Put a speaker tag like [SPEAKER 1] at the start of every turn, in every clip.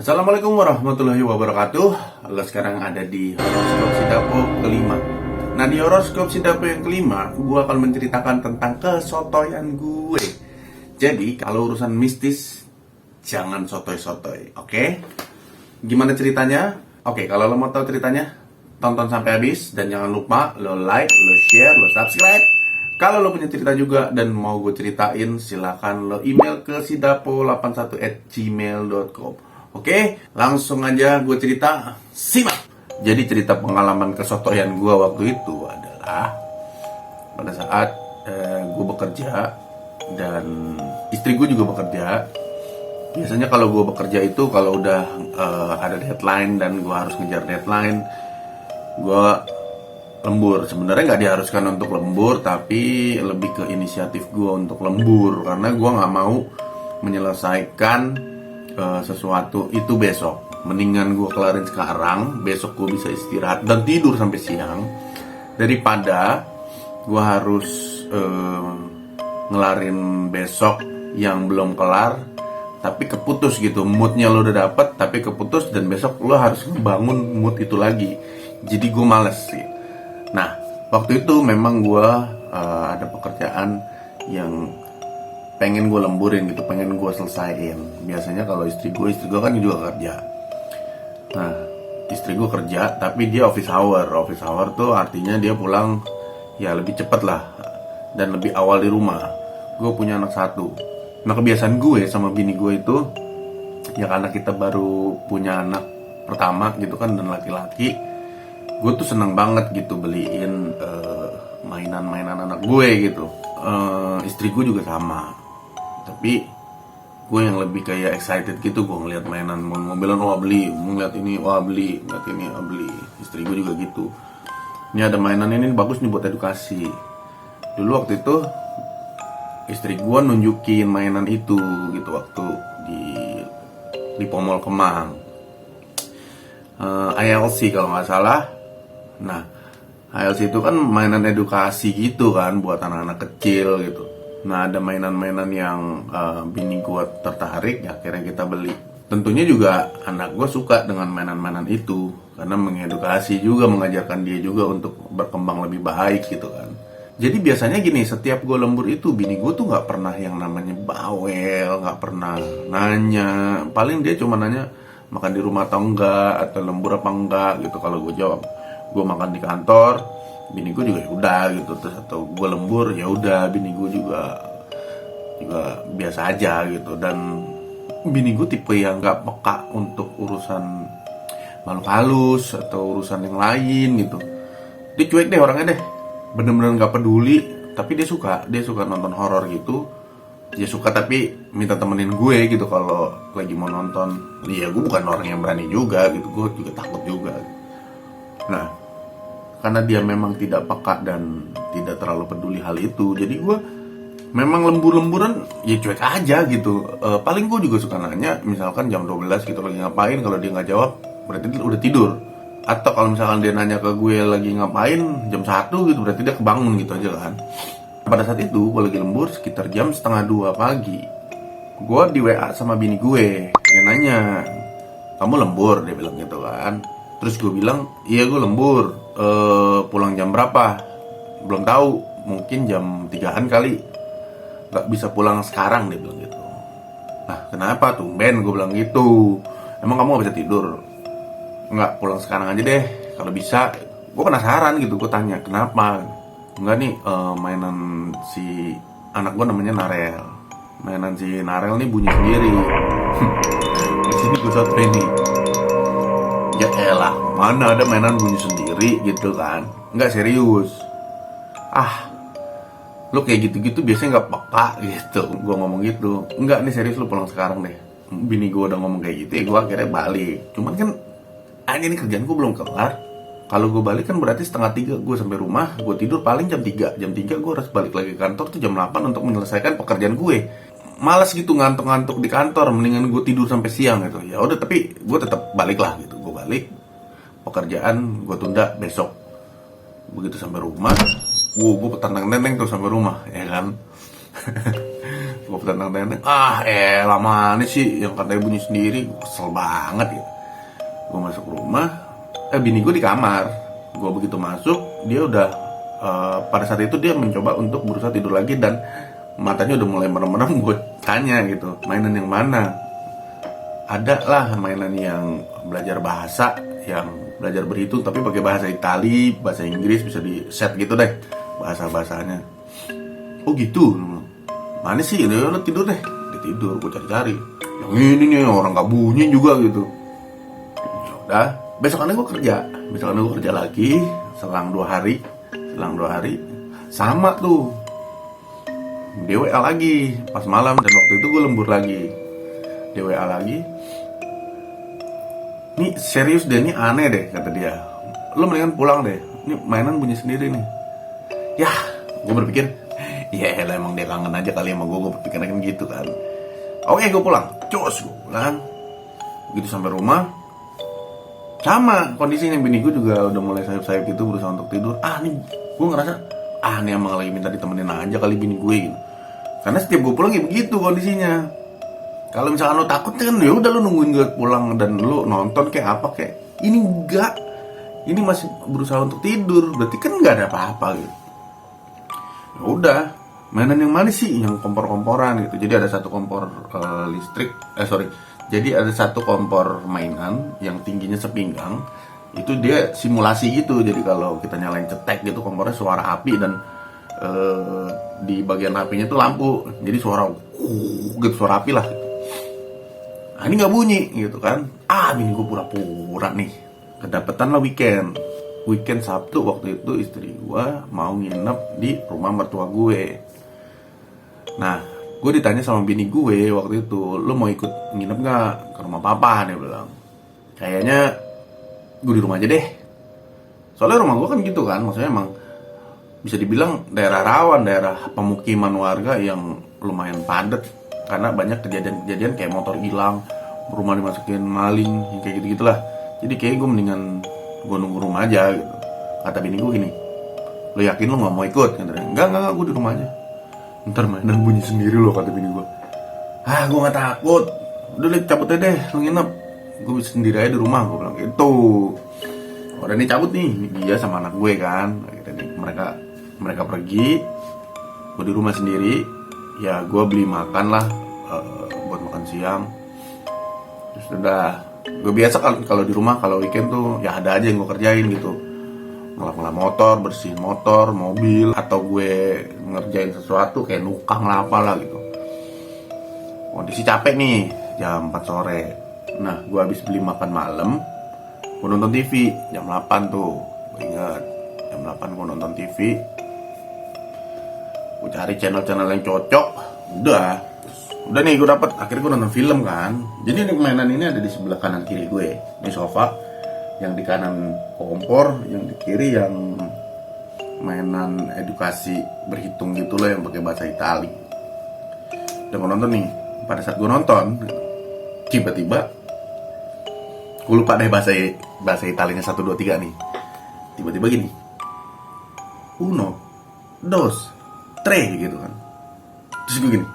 [SPEAKER 1] Assalamualaikum warahmatullahi wabarakatuh. Lo sekarang ada di horoskop Sidapo kelima. Nah, di horoskop Sidapo yang kelima, gue akan menceritakan tentang kesotoyan gue. Jadi, kalau urusan mistis, jangan sotoy-sotoy, oke? Gimana ceritanya? Oke, kalau lo mau tahu ceritanya, tonton sampai habis. Dan jangan lupa lo like, lo share, lo subscribe. Kalau lo punya cerita juga dan mau gue ceritain, silahkan lo email ke sidapo81@gmail.com. Oke, langsung aja gue cerita. Simak! Jadi cerita pengalaman kesotoyan gue waktu itu adalah pada saat gue bekerja dan istri gue juga bekerja. Biasanya kalau gue bekerja itu kalau udah ada deadline dan gue harus ngejar deadline, gue lembur. Sebenarnya nggak diharuskan untuk lembur, tapi lebih ke inisiatif gue untuk lembur karena gue nggak mau menyelesaikan sesuatu itu besok. Mendingan gue kelarin sekarang, besok gue bisa istirahat dan tidur sampai siang daripada gue harus ngelarin besok yang belum kelar tapi keputus gitu. Moodnya lo udah dapet tapi keputus, dan besok lo harus ngebangun mood itu lagi. Jadi gue males sih. Nah, waktu itu memang gue ada pekerjaan yang pengen gue lemburin gitu, pengen gue selesaiin. Biasanya kalau istri gue kan juga kerja. Nah, istri gue kerja tapi dia office hour. Office hour tuh artinya dia pulang ya lebih cepet lah dan lebih awal di rumah. Gue punya anak satu. Nah, kebiasaan gue sama bini gue itu ya karena kita baru punya anak pertama gitu kan, dan laki-laki, gue tuh seneng banget gitu beliin mainan-mainan anak gue gitu. Istri gue juga sama, tapi gue yang lebih kayak excited gitu. Gue ngeliat mainan mobilan, wah beli, ngeliat ini, wah beli, ngeliat ini, wah beli. Istri gue juga gitu. Ini ada mainan ini bagus nih buat edukasi. Dulu waktu itu istri gue nunjukin mainan itu gitu waktu di Pomol Kemang, ILC kalau nggak salah. Nah, ILC itu kan mainan edukasi gitu kan buat anak-anak kecil gitu. Nah, ada mainan-mainan yang bini gue tertarik, ya akhirnya kita beli. Tentunya juga anak gue suka dengan mainan-mainan itu karena mengedukasi juga, mengajarkan dia juga untuk berkembang lebih baik gitu kan. Jadi biasanya gini, setiap gue lembur itu bini gue tuh nggak pernah yang namanya bawel, nggak pernah nanya. Paling dia cuma nanya makan di rumah atau enggak, atau lembur apa enggak gitu. Kalau gue jawab gue makan di kantor, bini gue juga ya udah gitu. Terus atau gue lembur ya udah, bini gue juga biasa aja gitu. Dan bini gue tipe yang nggak peka untuk urusan makhluk halus atau urusan yang lain gitu. Dia cuek deh orangnya deh, bener-bener nggak peduli. Tapi dia suka nonton horor gitu. Dia suka tapi minta temenin gue gitu kalau lagi mau nonton. Iya, gue bukan orang yang berani juga gitu, gue juga takut juga. Nah, karena dia memang tidak peka dan tidak terlalu peduli hal itu, jadi gue memang lembur-lemburan ya cuek aja gitu. Paling gue juga suka nanya, misalkan jam 12 gitu lagi ngapain. Kalau dia nggak jawab berarti dia udah tidur. Atau kalau misalkan dia nanya ke gue lagi ngapain jam 1 gitu, berarti dia kebangun gitu aja kan. Pada saat itu gue lagi lembur sekitar jam 1:30 pagi. Gue di WA sama bini gue. Dia nanya, kamu lembur? Dia bilang gitu kan. Terus gue bilang, iya gue lembur. Pulang jam berapa? Belum tahu, mungkin jam 3-an kali. Gak bisa pulang sekarang, dia bilang gitu. Nah, kenapa tuh Ben? Gue bilang gitu. Emang kamu gak bisa tidur? Enggak, pulang sekarang aja deh kalau bisa. Gue penasaran gitu, gue tanya kenapa. Enggak nih, mainan si anak gue namanya Narel. Mainan si Narel nih bunyi sendiri. Di sini gue sotoy nih. Ya elah, mana ada mainan bunyi sendiri gitu kan. Enggak, serius. Lu kayak gitu-gitu biasanya gak peka gitu. Gue ngomong gitu. Enggak nih, serius, lu pulang sekarang deh. Bini gue udah ngomong kayak gitu ya, gue akhirnya balik. Cuman kan ini kerjaan gue belum kelar. Kalau gue balik kan berarti 2:30 gue sampai rumah. Gue tidur paling jam 3. Jam 3 gue harus balik lagi ke kantor tuh jam 8 untuk menyelesaikan pekerjaan gue. Malas gitu ngantuk-ngantuk di kantor, mendingan gue tidur sampai siang gitu. Ya udah, tapi gue tetap balik lah gitu. Gue balik, pekerjaan gue tunda besok. Begitu sampai rumah, gue petantang-tenteng terus sampai rumah, ya kan. Gue tentang-tentang, lama nih sih yang katanya bunyi sendiri. Gue kesel banget ya. Gue masuk rumah, bini gue di kamar. Gue begitu masuk, dia udah pada saat itu dia mencoba untuk berusaha tidur lagi dan matanya udah mulai merem-merem. Gue tanya gitu, mainan yang mana? Ada lah mainan yang belajar bahasa, yang belajar berhitung tapi pakai bahasa Itali, bahasa Inggris, bisa di set gitu deh bahasa-bahasanya. Oh gitu. Mana sih? Udah tidur deh. Dia tidur, gue cari-cari. Yang ini nih orang gak bunyi juga gitu. Ya udah, besokannya gue kerja lagi selang 2 hari. Sama tuh. Dia WA lagi pas malam dan waktu itu gue lembur lagi. Dia WA lagi. Nih serius deh, ini aneh deh kata dia. Lo mendingan pulang deh. Ini mainan bunyi sendiri nih. Ya, gue berpikir, ya elah emang dia kangen aja kali sama gue berpikirnya kan gitu kan. Oke, gue pulang. Cus, gue pulang. Begitu sampai rumah, sama kondisinya, bini gue juga udah mulai sayup-sayup gitu berusaha untuk tidur. Nih gue ngerasa, nih emang lagi minta ditemenin aja kali bini gue gitu. Karena setiap gue pulang ya begitu kondisinya. Kalau misalkan lo takut kan ya udah lo nungguin gue pulang dan lo nonton kayak apa kayak. Ini enggak. Ini masih berusaha untuk tidur. Berarti kan enggak ada apa-apa gitu. Ya udah, mainan yang mana sih? Yang kompor-komporan gitu. Jadi ada satu kompor listrik. Jadi ada satu kompor mainan yang tingginya sepinggang. Itu dia simulasi gitu. Jadi kalau kita nyalain cetek gitu, kompornya suara api dan di bagian apinya tuh lampu. Jadi suara gitu, suara api lah. Ini nggak bunyi gitu kan. Bini gue pura-pura nih. Kedapetan lah weekend Sabtu waktu itu istri gue mau nginep di rumah mertua gue. Nah, gue ditanya sama bini gue waktu itu, lo mau ikut nginep nggak ke rumah papa? Dia bilang, kayaknya gue di rumah aja deh. Soalnya rumah gue kan gitu kan, maksudnya emang bisa dibilang daerah rawan, daerah pemukiman warga yang lumayan padat. Karena banyak kejadian-kejadian kayak motor hilang, rumah dimasukin maling, yang kayak gitu-gitulah. Jadi kayak gue mendingan gue nunggu rumah aja gitu. Kata bini gue gini, lo yakin lo gak mau ikut? Enggak, gue di rumah aja. Ntar mainan bunyi sendiri lo, kata bini gue. Gue gak takut. Udah liat cabut aja deh, lo nginep. Gue bisa sendiri aja di rumah, gue bilang gitu. Udah nih cabut nih, dia sama anak gue kan. Akhirnya mereka pergi. Gue di rumah sendiri. Ya gue beli makan lah buat makan siang. Terus udah, gue biasa kalau di rumah kalau weekend tuh ya ada aja yang gue kerjain gitu. Ngelap-ngelap motor, bersihin motor, mobil, atau gue ngerjain sesuatu kayak nukang lah apalah gitu. Kondisi capek nih, jam 4 sore. Nah, gue habis beli makan malam, gue nonton TV jam 8 tuh. Gue ingat jam 8 gue nonton TV. Gue cari channel-channel yang cocok. Udah nih gue dapet. Akhirnya gue nonton film kan. Jadi mainan ini ada di sebelah kanan kiri gue. Ini sofa, yang di kanan kompor, yang di kiri yang mainan edukasi berhitung gitu loh, yang pakai bahasa Itali. Udah gue nonton nih. Pada saat gue nonton, tiba-tiba gue lupa deh bahasa Italinya 1, 2, 3 nih. Tiba-tiba gini, 1, 2, 3 gitu kan. Terus gue gini,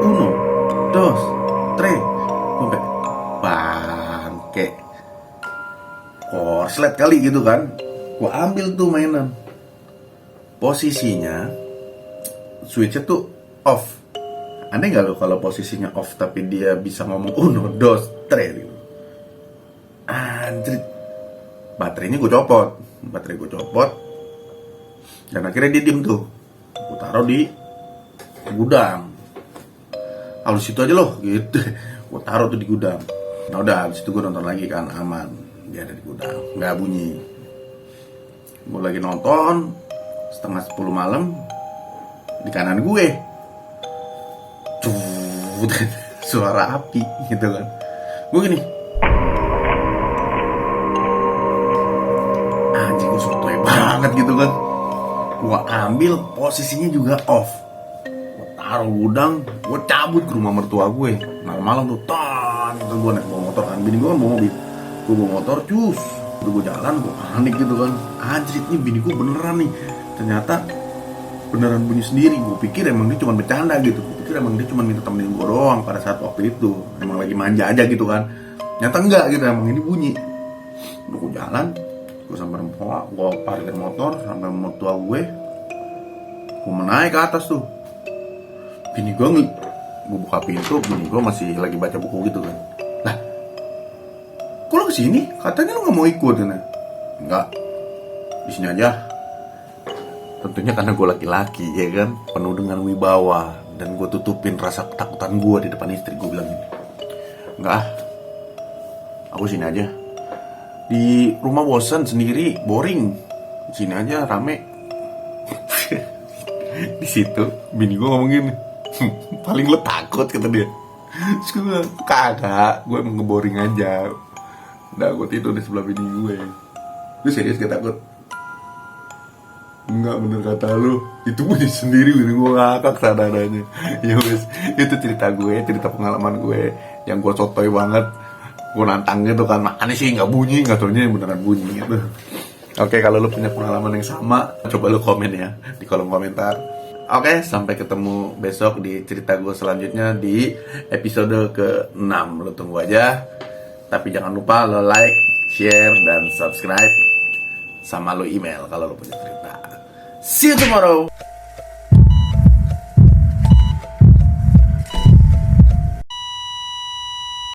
[SPEAKER 1] 1, 2, 3. Gue bangke, korslet kali gitu kan. Gue ambil tuh mainan. Posisinya switchnya tuh off. Aneh gak lo kalau posisinya off tapi dia bisa ngomong 1, 2, 3 gitu. Anjir. Baterainya gue copot. Dan akhirnya dia diem tuh. Gue taruh di gudang. Halus situ aja loh gitu. Gue taruh tuh di gudang. Nah udah, habis itu gue nonton lagi kan, aman. Dia ada di gudang, gak bunyi. Gue lagi nonton, setengah 10 malam, di kanan gue suara api gitu kan. Gue gini, anjing, gue sotoy banget gitu kan. Gue ambil, posisinya juga off. Gue taruh gudang, gue cabut ke rumah mertua gue. Malam-malam tuh, terus gue naik bawa motor kan. Bini gue kan bawa mobil. Gue bawa motor, cus. Gue jalan, gue panik gitu kan. Anjir, ini bini gue beneran nih. Ternyata beneran bunyi sendiri. Gue pikir emang dia cuma bercanda gitu, gue pikir emang dia cuma minta temenin gue doang pada saat waktu itu, emang lagi manja aja gitu kan. Nyata enggak gitu, emang ini bunyi. Udah gue jalan, gue sampai mpok, gue parkir motor sampai mertua gue menaik ke atas tuh. Bini gue buka pintu, bini gue masih lagi baca buku gitu kan. Lah, kok lo kesini? Katanya lo nggak mau ikut kan? Enggak, di sini aja. Tentunya karena gue laki-laki ya kan, penuh dengan wibawa, dan gue tutupin rasa ketakutan gue di depan istri. Gue bilang gini, enggak ah, aku sini aja. Di rumah bosan sendiri, boring. Sini aja rame. Di situ bini gue ngomong gini, paling lo takut kata dia. Terus gue bilang, kagak, gue emang ngeboring aja. Udah gue tidur di sebelah bini gue. Lu serius gak takut? Enggak, bener kata lu. Itu bunyi sendiri, bini gue ngakak sadar-sadarnya. Ya wes, itu cerita gue, cerita pengalaman gue yang gue sotoy banget. Gue nantang gitu kan, makanya sih gak bunyi, gak taunya beneran bunyi gitu. Oke, kalau lu punya pengalaman yang sama, coba lu komen ya di kolom komentar. Oke, sampai ketemu besok di cerita gue selanjutnya di episode ke-6. Lu tunggu aja. Tapi jangan lupa lo like, share, dan subscribe. Sama lo email kalau lo punya cerita. See you tomorrow.